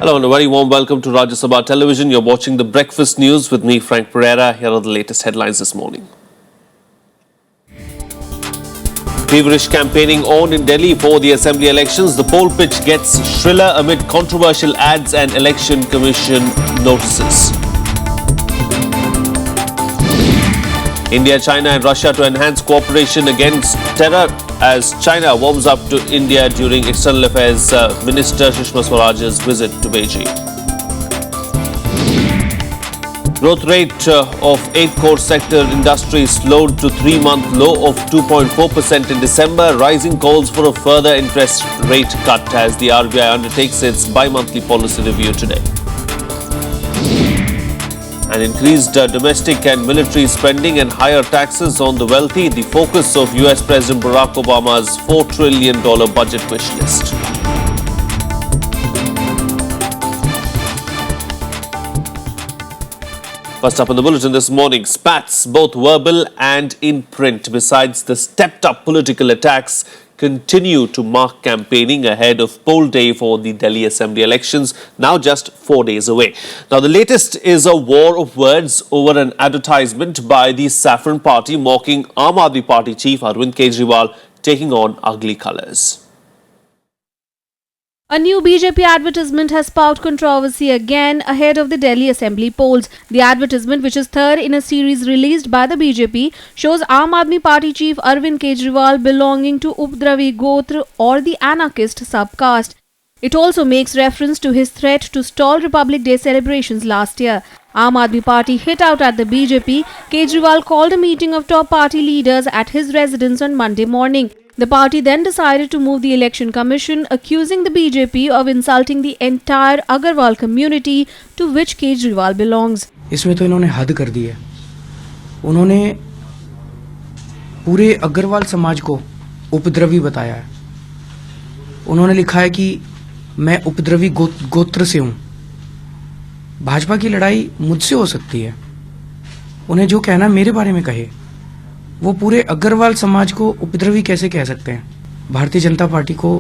Hello and a very warm welcome to Rajya Sabha Television. You're watching the Breakfast News with me, Frank Pereira. Here are the latest headlines this morning. Feverish campaigning on in Delhi for the assembly elections. The poll pitch gets shriller amid controversial ads and election commission notices. India, China and Russia to enhance cooperation against terror as China warms up to India during External Affairs Minister Sushma Swaraj's visit to Beijing. Growth rate of 8 core sector industries slowed to 3-month low of 2.4% in December. Rising calls for a further interest rate cut as the RBI undertakes its bi-monthly policy review today. And increased domestic and military spending and higher taxes on the wealthy, the focus of US President Barack Obama's $4 trillion budget wish list. First up in the bulletin this morning, spats, both verbal and in print. Besides the stepped-up political attacks, continue to mark campaigning ahead of poll day for the Delhi Assembly elections, now just 4 days away. Now, the latest is a war of words over an advertisement by the Saffron Party mocking Aam Aadmi Party chief Arvind Kejriwal taking on ugly colours. A new BJP advertisement has sparked controversy again ahead of the Delhi Assembly polls. The advertisement, which is third in a series released by the BJP, shows Aam Aadmi Party chief Arvind Kejriwal belonging to Updravi Gotra or the anarchist subcaste. It also makes reference to his threat to stall Republic Day celebrations last year. Aam Aadmi Party hit out at the BJP. Kejriwal called a meeting of top party leaders at his residence on Monday morning. The party then decided to move the Election Commission, accusing the BJP of insulting the entire Agarwal community to which Kejriwal belongs. इसमें तो इन्होंने हद कर दी है। उन्होंने पूरे अग्रवाल समाज को उपद्रवी बताया है। उन्होंने लिखा है कि मैं उपद्रवी गोत्र से हूँ। भाजपा की लड़ाई मुझसे हो सकती है। उन्हें जो कहना मेरे बारे में कहे। वो पूरे अग्रवाल समाज को उपद्रवी कैसे कह सकते हैं? भारतीय जनता पार्टी को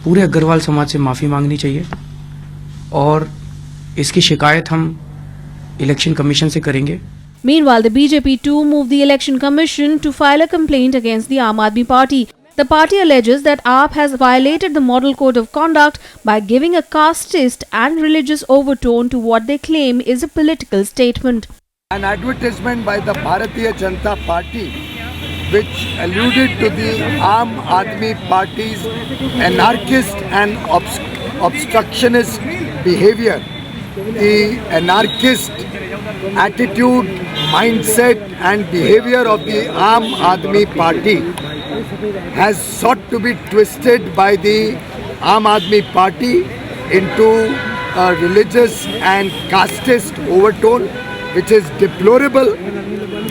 पूरे अग्रवाल समाज से माफ़ी मांगनी चाहिए और इसकी शिकायत हम इलेक्शन कमीशन से करेंगे। Meanwhile, the BJP too moved the Election Commission to file a complaint against the Aam Aadmi Party. The party alleges that AAP has violated the Model Code of Conduct by giving a casteist and religious overtone to what they claim is a political statement. An advertisement by the Bharatiya Janata Party which alluded to the Aam Aadmi Party's anarchist and obstructionist behavior. The anarchist attitude, mindset and behavior of the Aam Aadmi Party has sought to be twisted by the Aam Aadmi Party into a religious and casteist overtone, which is deplorable.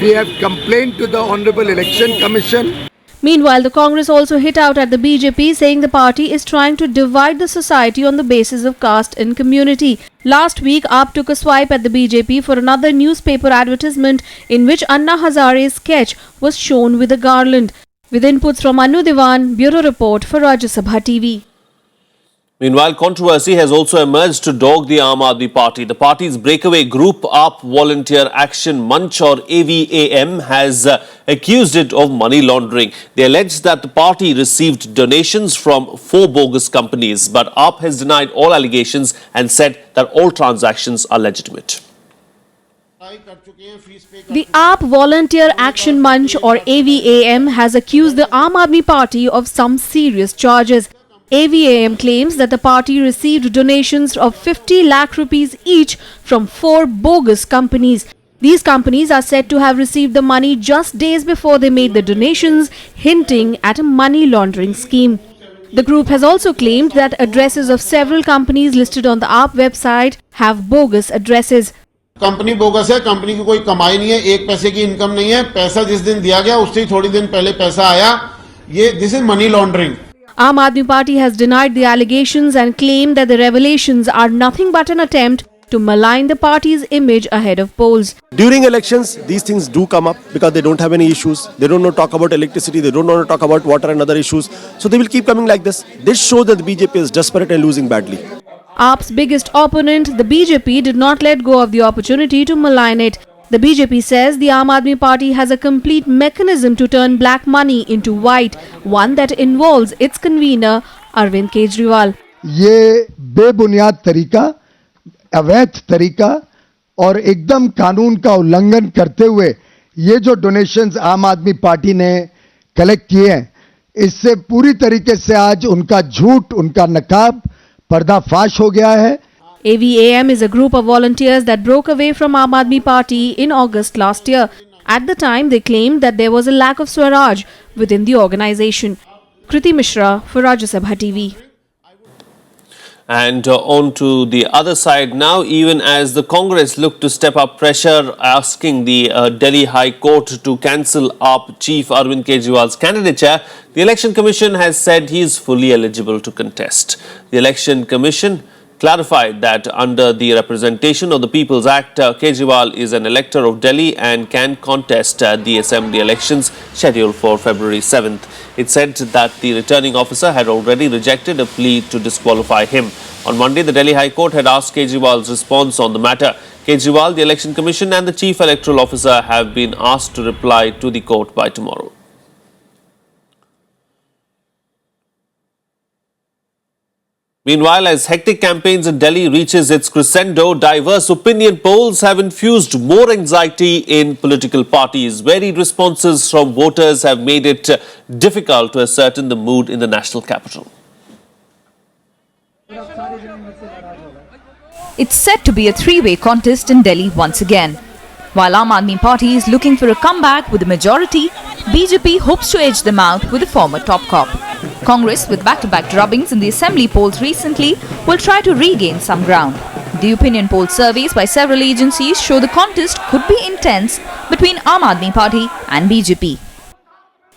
We have complained to the Honorable Election Commission. Meanwhile, the Congress also hit out at the BJP, saying the party is trying to divide the society on the basis of caste and community. Last week, AAP took a swipe at the BJP for another newspaper advertisement in which Anna Hazare's sketch was shown with a garland. With inputs from Anu Diwan, Bureau Report for Rajya Sabha TV. Meanwhile, controversy has also emerged to dog the Aam Aadmi Party. The party's breakaway group, AAP Volunteer Action Manch or AVAM, has accused it of money laundering. They allege that the party received donations from 4 bogus companies, but AAP has denied all allegations and said that all transactions are legitimate. The AAP Volunteer Action Manch or AVAM has accused the Aam Aadmi Party of some serious charges. AVAM claims that the party received donations of 50 lakh rupees each from 4 bogus companies. These companies are said to have received the money just days before they made the donations, hinting at a money laundering scheme. The group has also claimed that addresses of several companies listed on the AAP website have bogus addresses. Company bogus है, company की कोई कमाई नहीं है, 1 पैसे की income नहीं है, पैसा जिस दिन दिया गया उससे ही थोड़ी दिन पहले पैसा आया, ये this is money laundering. Aam Aadmi Party has denied the allegations and claimed that the revelations are nothing but an attempt to malign the party's image ahead of polls. During elections, these things do come up because they don't have any issues. They don't want to talk about electricity. They don't want to talk about water and other issues. So they will keep coming like this. This shows that the BJP is desperate and losing badly. AAP's biggest opponent, the BJP, did not let go of the opportunity to malign it. The BJP says the Aam Aadmi Party has a complete mechanism to turn black money into white, one that involves its convener, Arvind Kejriwal. ये बेबुनियाद तरीका, अवैध तरीका और एकदम कानून का उल्लंघन करते हुए ये जो डोनेशंस आम आदमी पार्टी ने कलेक्ट किए हैं, इससे पूरी तरीके से आज उनका झूठ, उनका नकाब पर्दाफाश हो गया है. AVAM is a group of volunteers that broke away from Aam Aadmi Party in August last year. At the time, they claimed that there was a lack of Swaraj within the organization. Kriti Mishra for Rajya Sabha TV. And on to the other side now, even as the Congress looked to step up pressure, asking the Delhi High Court to cancel AAP Chief Arvind Kejriwal's candidature, the Election Commission has said he is fully eligible to contest. The Election Commission clarified that under the Representation of the People's Act, Kejriwal is an elector of Delhi and can contest the assembly elections scheduled for February 7th. It said that the returning officer had already rejected a plea to disqualify him. On Monday, the Delhi High Court had asked Kejriwal's response on the matter. Kejriwal, the Election Commission and the Chief Electoral Officer have been asked to reply to the court by tomorrow. Meanwhile, as hectic campaigns in Delhi reaches its crescendo, diverse opinion polls have infused more anxiety in political parties. Varied responses from voters have made it difficult to ascertain the mood in the national capital. It's set to be a three-way contest in Delhi once again. While Aam Aadmi Party is looking for a comeback with a majority, BJP hopes to edge them out with a former top cop. Congress, with back-to-back drubbings in the assembly polls recently, will try to regain some ground. The opinion poll surveys by several agencies show the contest could be intense between Aam Aadmi Party and BJP.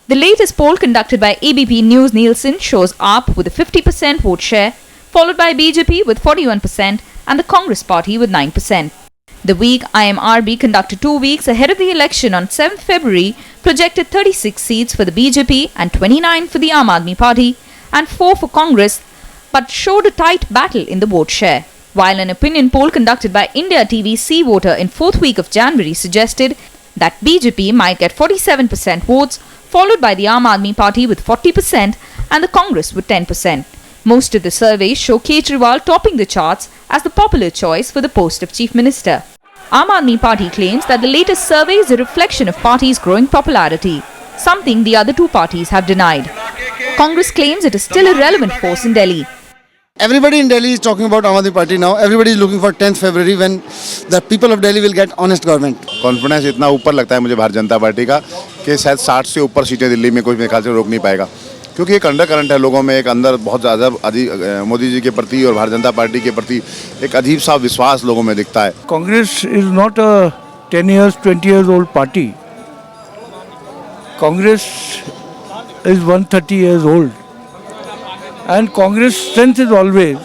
The latest poll conducted by ABP News Nielsen shows AAP with a 50% vote share, followed by BJP with 41% and the Congress Party with 9%. The week IMRB, conducted 2 weeks ahead of the election on 7th February, projected 36 seats for the BJP and 29 for the Aam Aadmi Party and 4 for Congress, but showed a tight battle in the vote share. While an opinion poll conducted by India TV C Voter in 4th week of January suggested that BJP might get 47% votes, followed by the Aam Aadmi Party with 40% and the Congress with 10%. Most of the surveys show Kejriwal topping the charts as the popular choice for the post of Chief Minister. Aam Aadmi Party claims that the latest survey is a reflection of party's growing popularity, something the other two parties have denied. Congress claims it is still a relevant force in Delhi. Everybody in Delhi is talking about Aam Aadmi Party now. Everybody is looking for 10th February when the people of Delhi will get honest government. Confidence इतना ऊपर लगता है मुझे Bharatiya Janata party का कि शायद 60 से ऊपर सीटें दिल्ली में कोई मेरे ख्याल से रोक नहीं पाएगा, क्योंकि एक अंडर करंट है लोगों में, एक अंदर बहुत ज़्यादा मोदी जी के प्रति और भारतीय जनता पार्टी के प्रति एक अजीब सा विश्वास लोगों में दिखता है. Congress is not a 10 years 20 years old party. Congress is 130 years old and Congress strength is always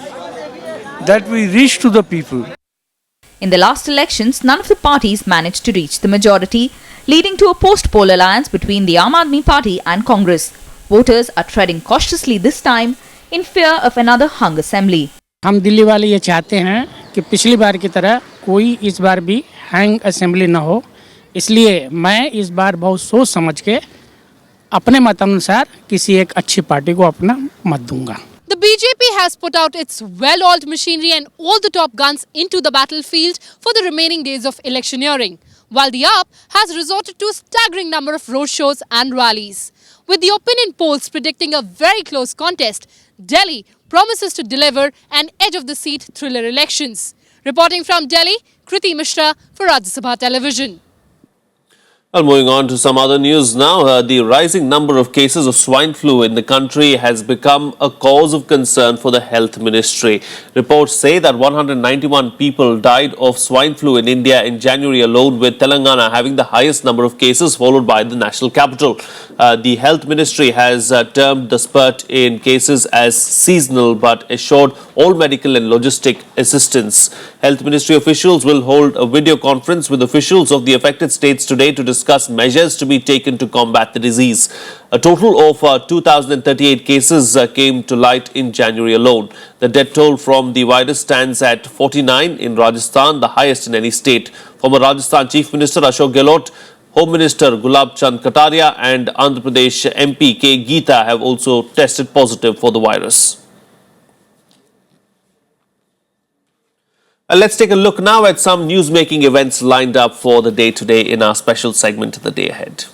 that we reach to the people. In the last elections, none of the parties managed to reach the majority, leading to a post-poll alliance between the Aam Aadmi Party and Congress. Voters are treading cautiously this time in fear of another hung assembly. हम दिल्ली वाले ये चाहते हैं कि पिछली बार की तरह कोई इस बार भी हैंग असेंबली न हो, इसलिए मैं इस बार बहुत सोच समझ के अपने मतानुसार किसी एक अच्छी पार्टी को अपना मत दूंगा. The BJP has put out its well-oiled machinery and all the top guns into the battlefield for the remaining days of electioneering, while the AAP has resorted to a staggering number of roadshows and rallies. With the opinion polls predicting a very close contest, Delhi promises to deliver an edge-of-the-seat thriller elections. Reporting from Delhi, Kriti Mishra for Rajya Sabha Television. Well, moving on to some other news now. The rising number of cases of swine flu in the country has become a cause of concern for the health ministry. Reports say that 191 people died of swine flu in India in January alone, with Telangana having the highest number of cases, followed by the national capital. The health ministry has termed the spurt in cases as seasonal, but assured all medical and logistic assistance. Health ministry officials will hold a video conference with officials of the affected states today to discuss measures to be taken to combat the disease. A total of 2,038 cases came to light in January alone. The death toll from the virus stands at 49 in Rajasthan, the highest in any state. Former Rajasthan Chief Minister Ashok Gehlot, Home Minister Gulab Chand Kataria and Andhra Pradesh MP K. Geeta have also tested positive for the virus. Let's take a look now at some news-making events lined up for the day today in our special segment, The Day Ahead.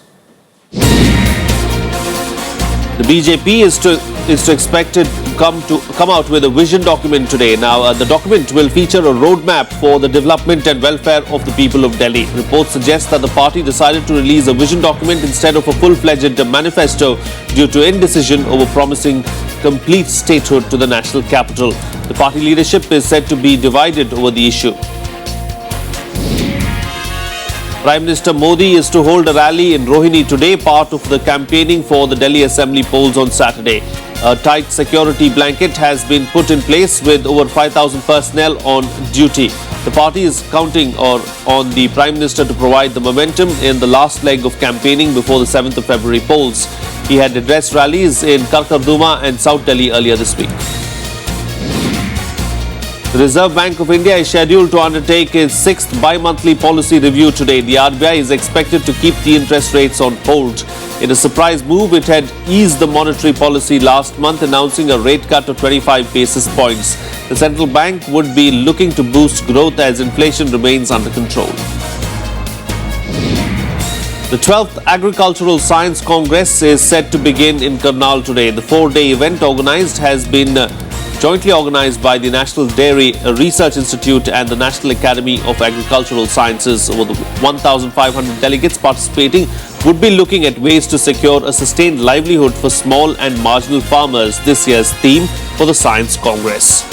The BJP is expected to come out with a vision document today. Now, the document will feature a roadmap for the development and welfare of the people of Delhi. Reports suggest that the party decided to release a vision document instead of a full-fledged manifesto due to indecision over promising complete statehood to the national capital. The party leadership is said to be divided over the issue. Prime Minister Modi is to hold a rally in Rohini today, part of the campaigning for the Delhi Assembly polls on Saturday. A tight security blanket has been put in place with over 5,000 personnel on duty. The party is counting on the Prime Minister to provide the momentum in the last leg of campaigning before the 7th of February polls. He had addressed rallies in Karkarduma and South Delhi earlier this week. The Reserve Bank of India is scheduled to undertake its 6th bi-monthly policy review today. The RBI is expected to keep the interest rates on hold. In a surprise move, it had eased the monetary policy last month, announcing a rate cut of 25 basis points. The central bank would be looking to boost growth as inflation remains under control. The 12th Agricultural Science Congress is set to begin in Karnal today. The 4-day event has been jointly organized by the National Dairy Research Institute and the National Academy of Agricultural Sciences. Over the 1,500 delegates participating would be looking at ways to secure a sustained livelihood for small and marginal farmers, this year's theme for the Science Congress.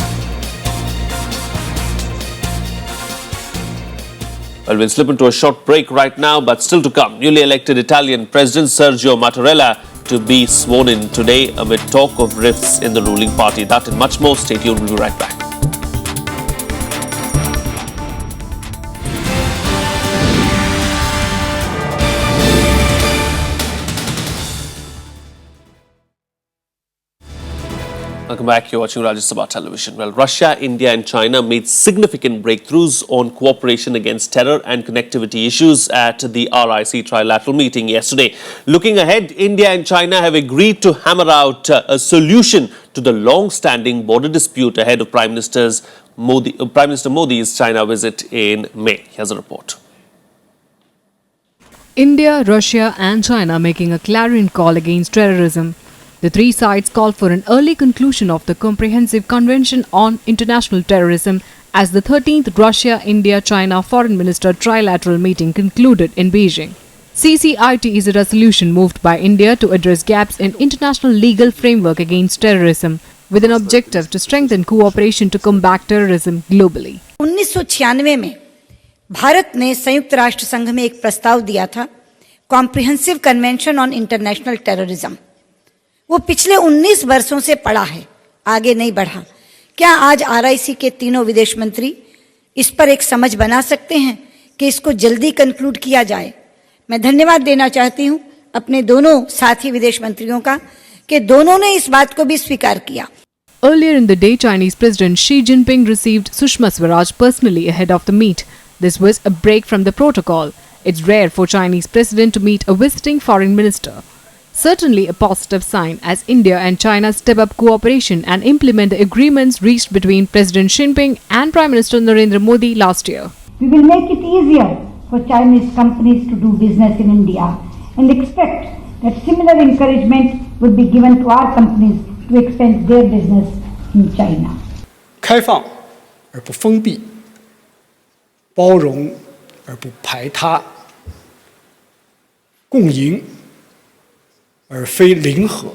Well, we'll slip into a short break right now, but still to come, newly elected Italian President Sergio Mattarella to be sworn in today amid talk of rifts in the ruling party. That and much more. Stay tuned. We'll be right back. Welcome back. You're watching Rajya Sabha television. Well, Russia, India and China made significant breakthroughs on cooperation against terror and connectivity issues at the RIC trilateral meeting yesterday. Looking ahead, India and China have agreed to hammer out a solution to the long-standing border dispute ahead of Prime Minister Modi's China visit in May. Here's a report. India, Russia and China making a clarion call against terrorism. The three sides called for an early conclusion of the Comprehensive Convention on International Terrorism as the 13th Russia-India-China Foreign Minister trilateral meeting concluded in Beijing. CCIT is a resolution moved by India to address gaps in international legal framework against terrorism, with an objective to strengthen cooperation to combat terrorism globally. 1996 में भारत ने संयुक्त राष्ट्र संघ में एक प्रस्ताव दिया था, comprehensive convention on international terrorism. वो पिछले 19 वर्षों से पड़ा है, आगे नहीं बढ़ा। क्या आज आरआईसी के तीनों विदेश मंत्री इस पर एक समझ बना सकते हैं कि इसको जल्दी कंक्लूड किया जाए? मैं धन्यवाद देना चाहती हूं अपने दोनों साथी विदेश मंत्रियों का कि दोनों ने इस बात को भी स्वीकार किया। Earlier in the day, Chinese President Xi Jinping received Sushma Swaraj personally ahead of the meet. This was a break from the protocol. It's rare for Chinese President to meet a visiting foreign minister. Certainly a positive sign as India and China step up cooperation and implement the agreements reached between President Xi Jinping and Prime Minister Narendra Modi last year. We will make it easier for Chinese companies to do business in India and expect that similar encouragement would be given to our companies to expand their business in China. 开放而不封闭，包容而不排他，共赢而非零和。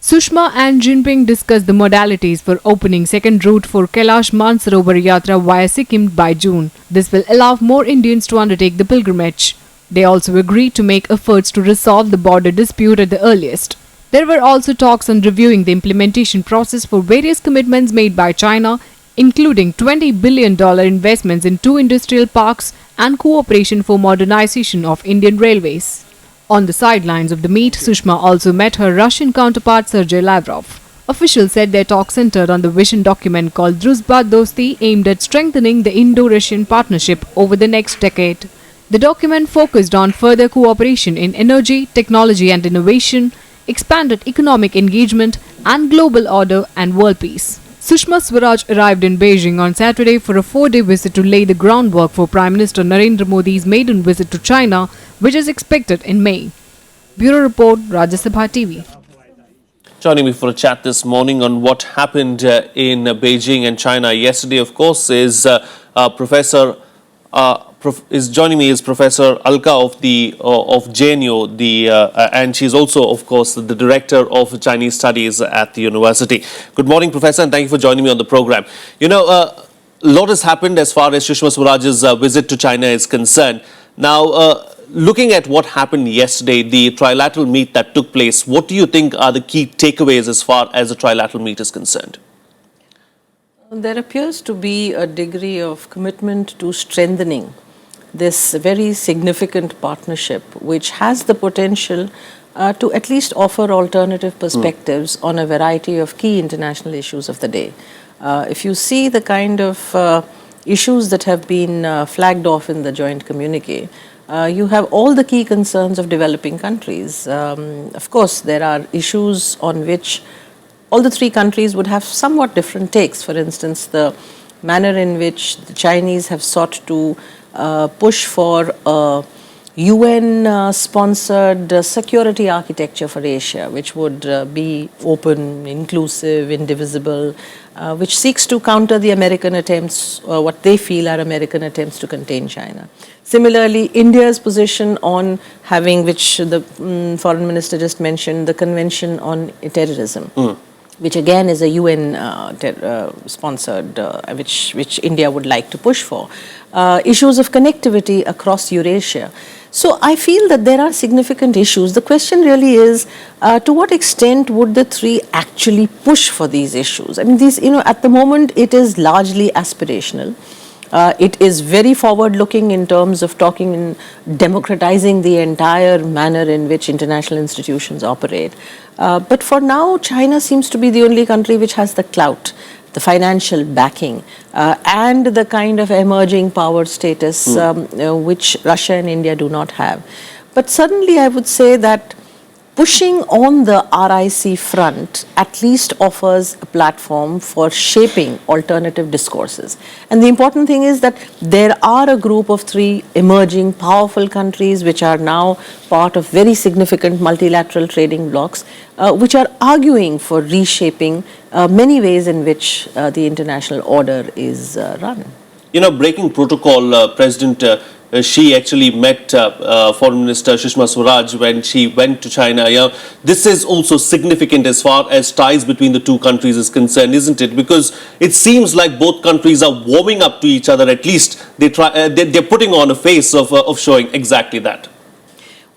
Sushma and Jinping discussed the modalities for opening second route for Kailash Mansarovar Yatra via Sikkim by June. This will allow more Indians to undertake the pilgrimage. They also agreed to make efforts to resolve the border dispute at the earliest. There were also talks on reviewing the implementation process for various commitments made by China, including $20 billion investments in 2 industrial parks and cooperation for modernization of Indian railways. On the sidelines of the meet, Sushma also met her Russian counterpart Sergei Lavrov. Officials said their talk centered on the vision document called Druzhba Dosti, aimed at strengthening the Indo-Russian partnership over the next decade. The document focused on further cooperation in energy, technology and innovation, expanded economic engagement and global order and world peace. Sushma Swaraj arrived in Beijing on Saturday for a 4-day visit to lay the groundwork for Prime Minister Narendra Modi's maiden visit to China, which is expected in May. Bureau Report, Rajya Sabha TV. Joining me for a chat this morning on what happened in Beijing and China yesterday, of course, is joining me is Professor Alka of JNU, and she's also, of course, the Director of Chinese Studies at the university. Good morning, Professor, and thank you for joining me on the program. You know, a lot has happened as far as Sushma Swaraj's visit to China is concerned. Now, looking at what happened yesterday, the trilateral meet that took place, what do you think are the key takeaways as far as the trilateral meet is concerned? There appears to be a degree of commitment to strengthening this very significant partnership, which has the potential to at least offer alternative perspectives on a variety of key international issues of the day. If you see the kind of issues that have been flagged off in the joint communique, you have all the key concerns of developing countries. Of course, there are issues on which all the three countries would have somewhat different takes. For instance, the manner in which the Chinese have sought to push for a UN-sponsored security architecture for Asia, which would be open, inclusive, indivisible, which seeks to counter the American attempts, what they feel are American attempts to contain China. Similarly, India's position on having, which the foreign minister just mentioned, the Convention on Terrorism, which again is a UN sponsored, which India would like to push for. Issues of connectivity across Eurasia. So I feel that there are significant issues. The question really is, to what extent would the three actually push for these issues? I mean, these, at the moment it is largely aspirational. It is very forward-looking in terms of talking and democratizing the entire manner in which international institutions operate. But for now, China seems to be the only country which has the clout, the financial backing, and the kind of emerging power status which Russia and India do not have. But suddenly I would say that pushing on the RIC front at least offers a platform for shaping alternative discourses. And the important thing is that there are a group of three emerging powerful countries which are now part of very significant multilateral trading blocs, which are arguing for reshaping many ways in which the international order is run. You know, breaking protocol, President Xi actually met Foreign Minister Sushma Swaraj when she went to China. This is also significant as far as ties between the two countries is concerned, isn't it? Because it seems like both countries are warming up to each other. At least they're putting on a face of showing exactly that.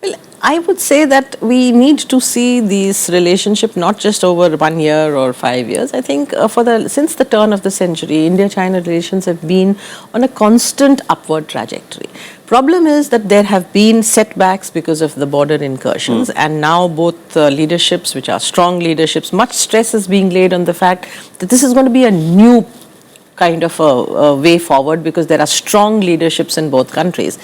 Well, I would say that we need to see this relationship not just over 1 year or 5 years. I think since the turn of the century, India-China relations have been on a constant upward trajectory. Problem is that there have been setbacks because of the border incursions, and now both leaderships, which are strong leaderships, much stress is being laid on the fact that this is going to be a new kind of a way forward because there are strong leaderships in both countries.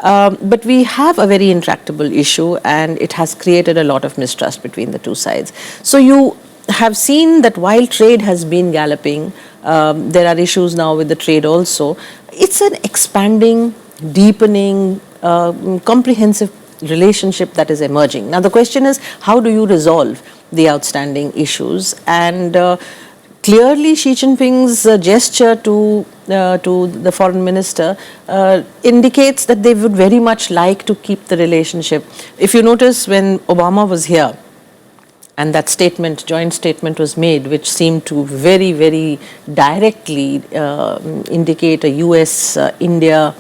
But we have a very intractable issue, and it has created a lot of mistrust between the two sides. So you have seen that while trade has been galloping, there are issues now with the trade also. It's an expanding, deepening, comprehensive relationship that is emerging. Now the question is, how do you resolve the outstanding issues? And clearly, Xi Jinping's gesture to the foreign minister indicates that they would very much like to keep the relationship. If you notice, when Obama was here, and that statement, joint statement was made, which seemed to very, very directly indicate a US-India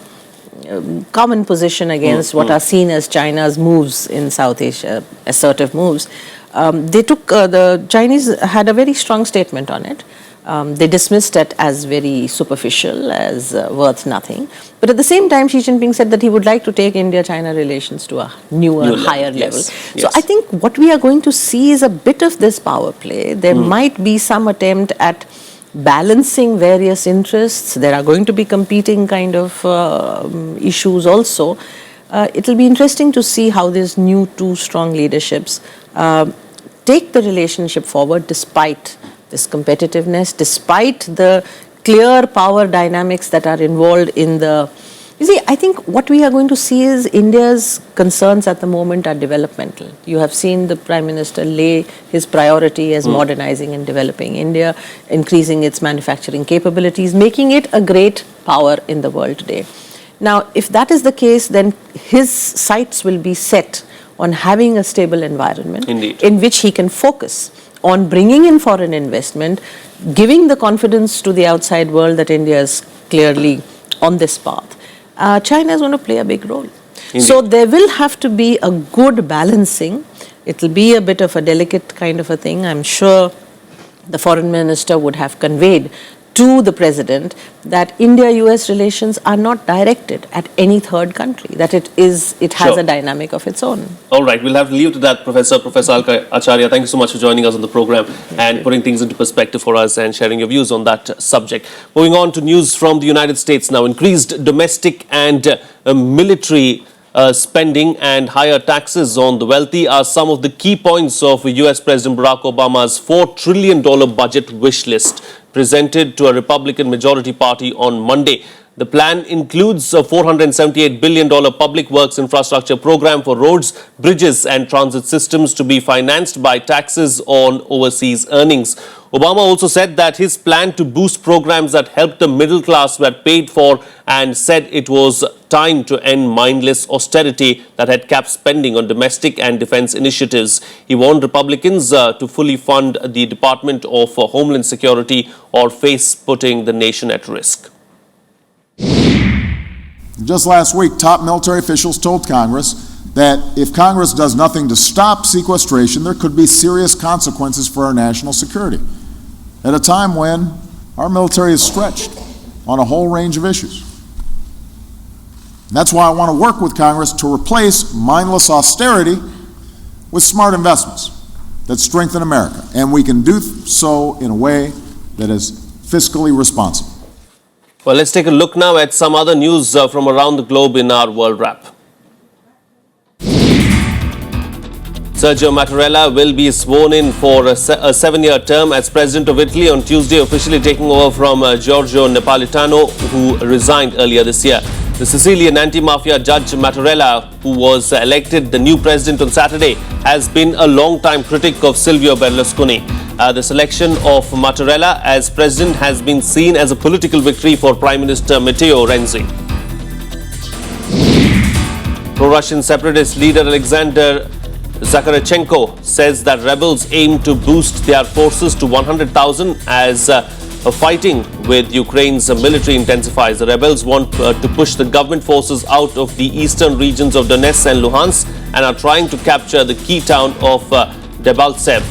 common position against what are seen as China's moves in South Asia, assertive moves. The Chinese had a very strong statement on it. They dismissed it as very superficial, as worth nothing. But at the same time, Xi Jinping said that he would like to take India-China relations to a newer, higher level. So I think what we are going to see is a bit of this power play. There might be some attempt at balancing various interests. There are going to be competing kind of issues also. It will be interesting to see how these new two strong leaderships take the relationship forward despite this competitiveness, despite the clear power dynamics that are involved in the... You see, I think what we are going to see is India's concerns at the moment are developmental. You have seen the Prime Minister lay his priority as modernizing and developing India, increasing its manufacturing capabilities, making it a great power in the world today. Now, if that is the case, then his sights will be set on having a stable environment in which he can focus on bringing in foreign investment, giving the confidence to the outside world that India is clearly on this path. China is going to play a big role. So there will have to be a good balancing. It will be a bit of a delicate kind of a thing. I'm sure the foreign minister would have conveyed to the president that India-US relations are not directed at any third country, that it has a dynamic of its own. All right, we'll have to leave to that, Professor Alka Acharya. Thank you so much for joining us on the program and putting things into perspective for us and sharing your views on that subject. Moving on to news from the United States now. Increased domestic and military spending and higher taxes on the wealthy are some of the key points of US President Barack Obama's $4 trillion budget wish list presented to a Republican majority party on Monday. The plan includes a $478 billion public works infrastructure program for roads, bridges and transit systems to be financed by taxes on overseas earnings. Obama also said that his plan to boost programs that help the middle class were paid for and said it was time to end mindless austerity that had capped spending on domestic and defense initiatives. He warned Republicans to fully fund the Department of Homeland Security or face putting the nation at risk. Just last week, top military officials told Congress that if Congress does nothing to stop sequestration, there could be serious consequences for our national security at a time when our military is stretched on a whole range of issues. And that's why I want to work with Congress to replace mindless austerity with smart investments that strengthen America. And we can do so in a way that is fiscally responsible. Well, let's take a look now at some other news from around the globe in our World Wrap. Sergio Mattarella will be sworn in for a 7-year term as President of Italy on Tuesday, officially taking over from Giorgio Napolitano, who resigned earlier this year. The Sicilian anti-mafia judge Mattarella, who was elected the new president on Saturday, has been a long-time critic of Silvio Berlusconi. The selection of Mattarella as president has been seen as a political victory for Prime Minister Matteo Renzi. Pro-Russian separatist leader Alexander Zakharchenko says that rebels aim to boost their forces to 100,000 as fighting with Ukraine's military intensifies. The rebels want to push the government forces out of the eastern regions of Donetsk and Luhansk and are trying to capture the key town of Debaltsev.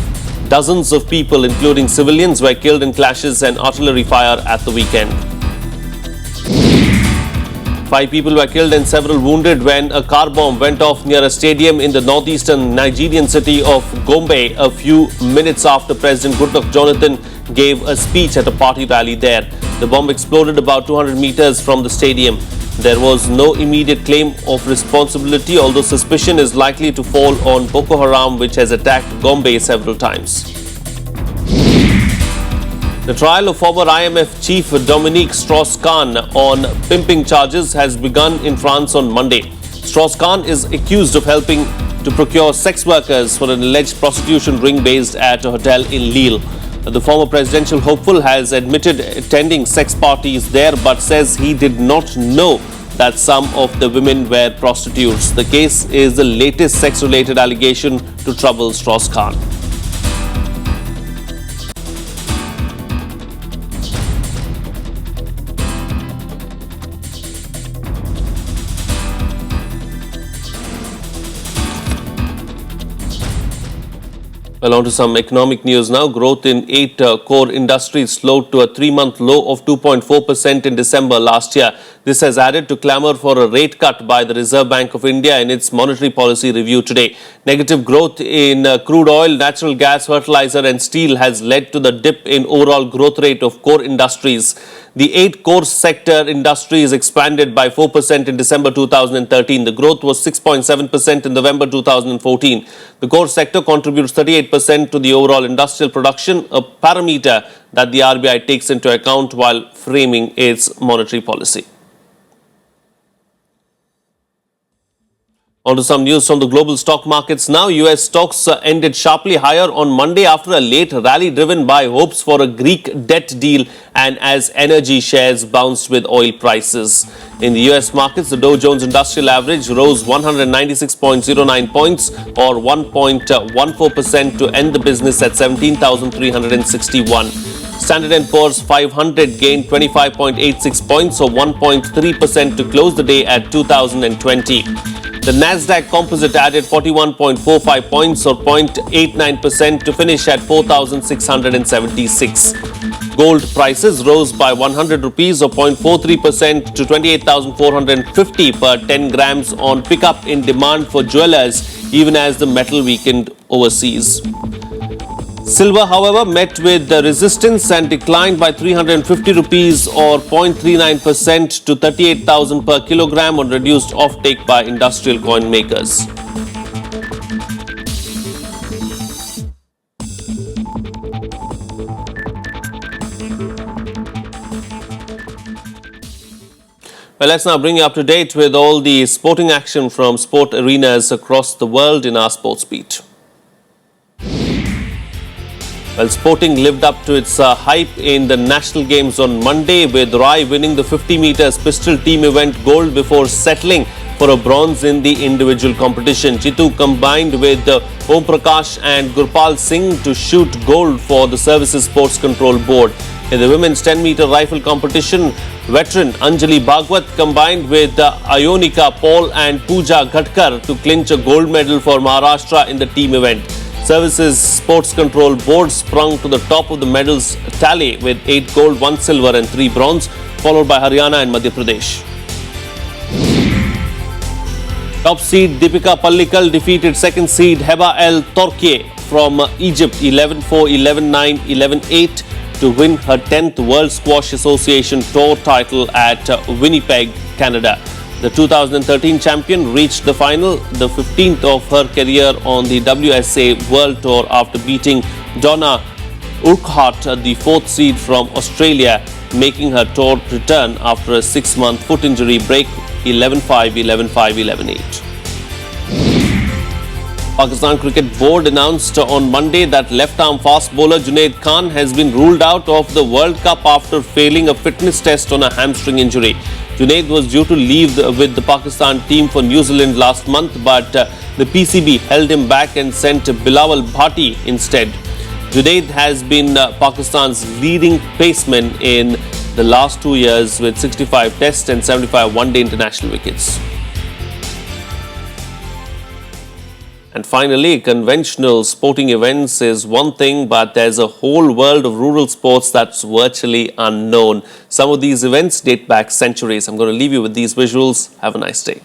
Dozens of people, including civilians, were killed in clashes and artillery fire at the weekend. 5 people were killed and several wounded when a car bomb went off near a stadium in the northeastern Nigerian city of Gombe a few minutes after President Goodluck Jonathan gave a speech at a party rally there. The bomb exploded about 200 meters from the stadium. There was no immediate claim of responsibility, although suspicion is likely to fall on Boko Haram, which has attacked Gombe several times. The trial of former IMF chief Dominique Strauss-Kahn on pimping charges has begun in France on Monday. Strauss-Kahn is accused of helping to procure sex workers for an alleged prostitution ring based at a hotel in Lille. The former presidential hopeful has admitted attending sex parties there but says he did not know that some of the women were prostitutes. The case is the latest sex-related allegation to trouble Strauss-Kahn. Well, on to some economic news now. Growth in 8 core industries slowed to a 3-month low of 2.4% in December last year. This has added to clamour for a rate cut by the Reserve Bank of India in its monetary policy review today. Negative growth in crude oil, natural gas, fertilizer and steel has led to the dip in overall growth rate of core industries. The 8 core sector industries expanded by 4% in December 2013. The growth was 6.7% in November 2014. The core sector contributes 38% to the overall industrial production, a parameter that the RBI takes into account while framing its monetary policy. On to some news from the global stock markets now. US stocks ended sharply higher on Monday after a late rally driven by hopes for a Greek debt deal and as energy shares bounced with oil prices. In the US markets, the Dow Jones Industrial Average rose 196.09 points or 1.14% to end the business at 17,361. Standard & Poor's 500 gained 25.86 points or 1.3% to close the day at 2,020. The Nasdaq Composite added 41.45 points or 0.89% to finish at 4,676. Gold prices rose by 100 rupees or 0.43% to 28,450 per 10 grams on pickup in demand for jewelers even as the metal weakened overseas. Silver, however, met with the resistance and declined by 350 rupees or 0.39% to 38,000 per kilogram on reduced offtake by industrial coin makers. Well, let's now bring you up to date with all the sporting action from sport arenas across the world in our Sports Beat. Well, sporting lived up to its hype in the national games on Monday, with Rai winning the 50 meters pistol team event gold before settling for a bronze in the individual competition. Chitu combined with Om Prakash and Gurpal Singh to shoot gold for the Services Sports Control Board. In the women's 10-meter rifle competition, veteran Anjali Bhagwat combined with Ionika Paul and Pooja Ghatkar to clinch a gold medal for Maharashtra in the team event. Services Sports Control Board sprung to the top of the medals tally with 8 gold, 1 silver and 3 bronze, followed by Haryana and Madhya Pradesh. Top seed Deepika Pallikal defeated second seed Heba El Torkie from Egypt 11-4, 11-9, 11-8 to win her 10th World Squash Association Tour title at Winnipeg, Canada. The 2013 champion reached the final, the 15th of her career on the WSA World Tour after beating Donna Urquhart, the 4th seed from Australia, making her tour return after a 6-month foot injury break 11-5, 11-5, 11-8. Pakistan Cricket Board announced on Monday that left-arm fast bowler Junaid Khan has been ruled out of the World Cup after failing a fitness test on a hamstring injury. Junaid was due to leave with the Pakistan team for New Zealand last month, but the PCB held him back and sent Bilawal Bhatti instead. Junaid has been Pakistan's leading paceman in the last 2 years with 65 test and 75 one-day international wickets. And finally, conventional sporting events is one thing, but there's a whole world of rural sports that's virtually unknown. Some of these events date back centuries. I'm going to leave you with these visuals. Have a nice day.